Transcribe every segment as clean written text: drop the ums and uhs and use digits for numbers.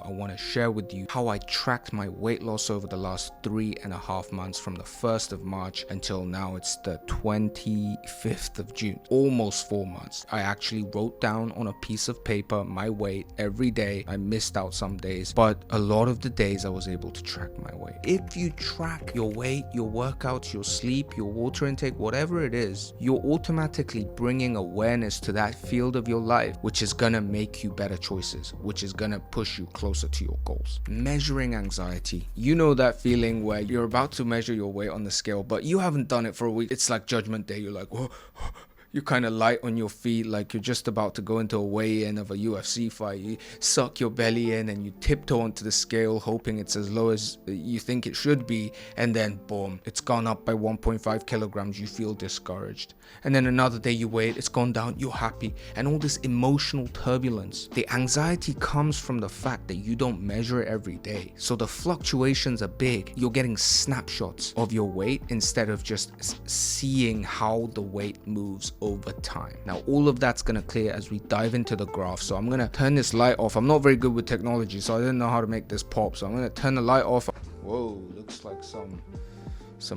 I want to share with you how I tracked my weight loss over the last 3.5 months from the 1st of March until now. It's the 25th of June, almost 4 months. I actually wrote down on a piece of paper my weight every day. I missed out some days, but a lot of the days I was able to track my weight. If you track your weight, your workouts, your sleep, your water intake, whatever it is, you're automatically bringing awareness to that field of your life, which is gonna make you better choices, which is gonna push you closer to your goals. Measuring anxiety. You know that feeling where you're about to measure your weight on the scale, but you haven't done it for a week. It's like Judgment Day. You're like, whoa. You're kind of light on your feet, like you're just about to go into a weigh-in of a UFC fight. You suck your belly in and you tiptoe onto the scale, hoping it's as low as you think it should be, and then boom, it's gone up by 1.5 kilograms. You feel discouraged. And then another day you weigh it, it's gone down, you're happy, and all this emotional turbulence. The anxiety comes from the fact that you don't measure it every day, so the fluctuations are big. You're getting snapshots of your weight instead of just seeing how the weight moves over time. Now all of that's going to clear as we dive into the graph. So I'm going to turn this light off. I'm not very good with technology, so I didn't know how to make this pop, so I'm going to turn the light off. Whoa, looks like some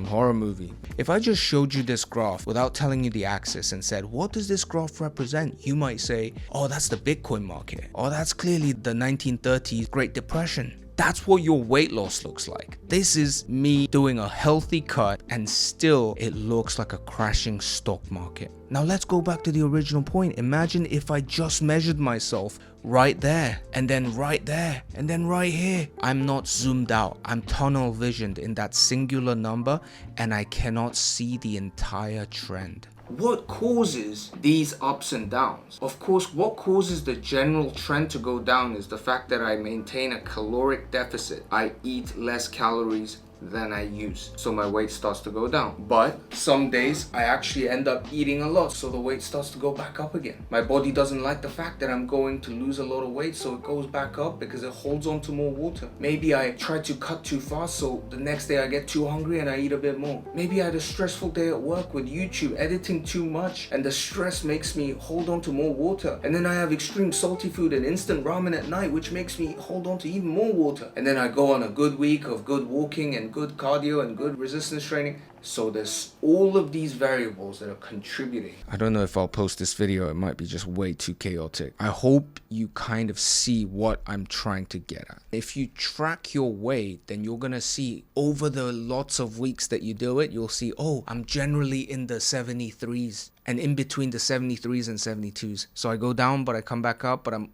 horror movie. If I just showed you this graph without telling you the axis and said, what does this graph represent? You might say, oh, that's the Bitcoin market. Oh, that's clearly the 1930s Great Depression. That's what your weight loss looks like. This is me doing a healthy cut and still it looks like a crashing stock market. Now let's go back to the original point. Imagine if I just measured myself right there and then right there and then right here. I'm not zoomed out. I'm tunnel visioned in that singular number and I cannot see the entire trend. What causes these ups and downs? Of course, what causes the general trend to go down is the fact that I maintain a caloric deficit. I eat less calories than I use, so my weight starts to go down. But some days I actually end up eating a lot, so the weight starts to go back up again. My body doesn't like the fact that I'm going to lose a lot of weight, so it goes back up because it holds on to more water. Maybe I try to cut too fast, so the next day I get too hungry and I eat a bit more. Maybe I had a stressful day at work with YouTube, editing too much, and the stress makes me hold on to more water. And then I have extreme salty food and instant ramen at night, which makes me hold on to even more water. And then I go on a good week of good walking and good cardio and good resistance training. So there's all of these variables that are contributing. I don't know if I'll post this video. It might be just way too chaotic. I hope you kind of see what I'm trying to get at. If you track your weight, then you're gonna see over the lots of weeks that you do it, you'll see, oh, I'm generally in the 73s and in between the 73s and 72s. So I go down, but I come back up, but I'm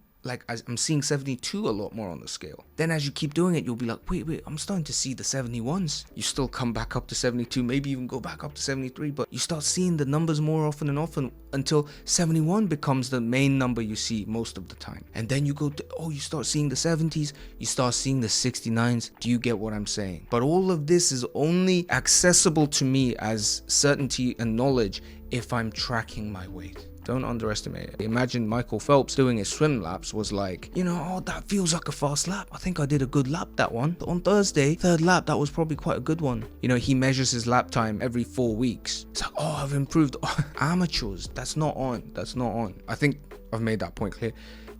seeing 72 a lot more on the scale. Then as you keep doing it, you'll be like, wait, I'm starting to see the 71s. You still come back up to 72, maybe even go back up to 73, but you start seeing the numbers more often and often until 71 becomes the main number you see most of the time. And then you go to, you start seeing the 70s, you start seeing the 69s. Do you get what I'm saying? But all of this is only accessible to me as certainty and knowledge if I'm tracking my weight. Don't underestimate it. Imagine Michael Phelps doing his swim laps was like, that feels like a fast lap. I think I did a good lap, that one. On Thursday, third lap, that was probably quite a good one. He measures his lap time every 4 weeks. It's like, I've improved. Amateurs, that's not on. I think I've made that point clear.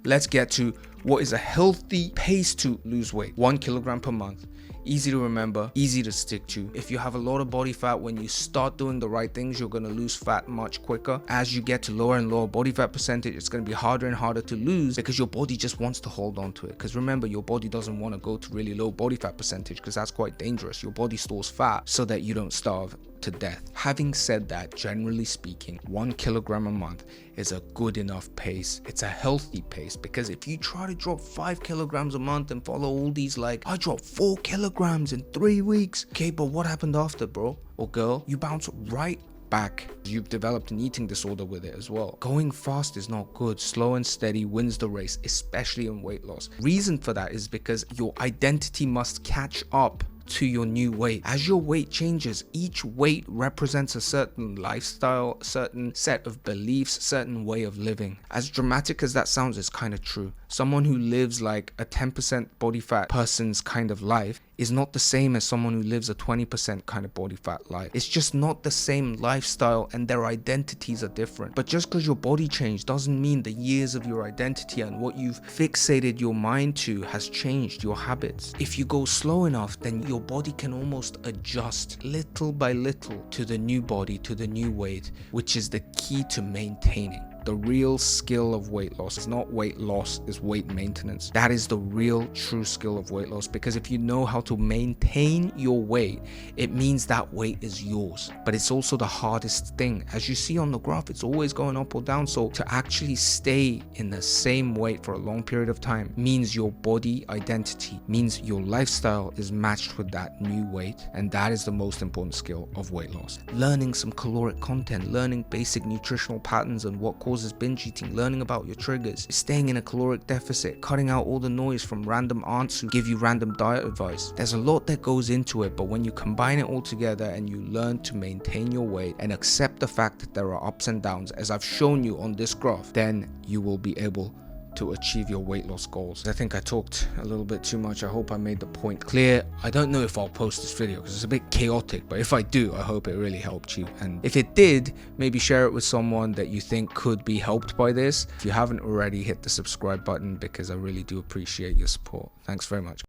Let's get to what is a healthy pace to lose weight. 1 kilogram per month. Easy to remember, easy to stick to. If you have a lot of body fat, when you start doing the right things, you're going to lose fat much quicker. As you get to lower and lower body fat percentage, it's going to be harder and harder to lose because your body just wants to hold on to it. Because remember, your body doesn't want to go to really low body fat percentage because that's quite dangerous. Your body stores fat so that you don't starve to death. Having said that, generally speaking, 1 kilogram a month is a good enough pace. It's a healthy pace, because if you try to drop 5 kilograms a month and follow all these, like, I dropped 4 kilograms in 3 weeks. Okay, but what happened after, bro or girl? You bounce right back. You've developed an eating disorder with it as well. Going fast is not good. Slow and steady wins the race, especially in weight loss. Reason for that is because your identity must catch up to your new weight. As your weight changes, each weight represents a certain lifestyle, certain set of beliefs, certain way of living. As dramatic as that sounds, it's kind of true. Someone who lives like a 10% body fat person's kind of life is not the same as someone who lives a 20% kind of body fat life. It's just not the same lifestyle, and their identities are different. But just because your body changed doesn't mean the years of your identity and what you've fixated your mind to has changed your habits. If you go slow enough, then your body can almost adjust little by little to the new body, to the new weight, which is the key to maintaining. The real skill of weight loss is not weight loss, it's weight maintenance. That is the real true skill of weight loss, because if you know how to maintain your weight, it means that weight is yours. But it's also the hardest thing. As you see on the graph, it's always going up or down. So to actually stay in the same weight for a long period of time means your body identity, means your lifestyle is matched with that new weight. And that is the most important skill of weight loss. Learning some caloric content, learning basic nutritional patterns and what causes binge eating, learning about your triggers, staying in a caloric deficit, cutting out all the noise from random aunts who give you random diet advice. There's a lot that goes into it, but when you combine it all together and you learn to maintain your weight and accept the fact that there are ups and downs, as I've shown you on this graph, then you will be able to achieve your weight loss goals. I think I talked a little bit too much. I hope I made the point clear. I don't know if I'll post this video because it's a bit chaotic, but if I do, I hope it really helped you. And if it did, maybe share it with someone that you think could be helped by this. If you haven't already, hit the subscribe button because I really do appreciate your support. Thanks very much.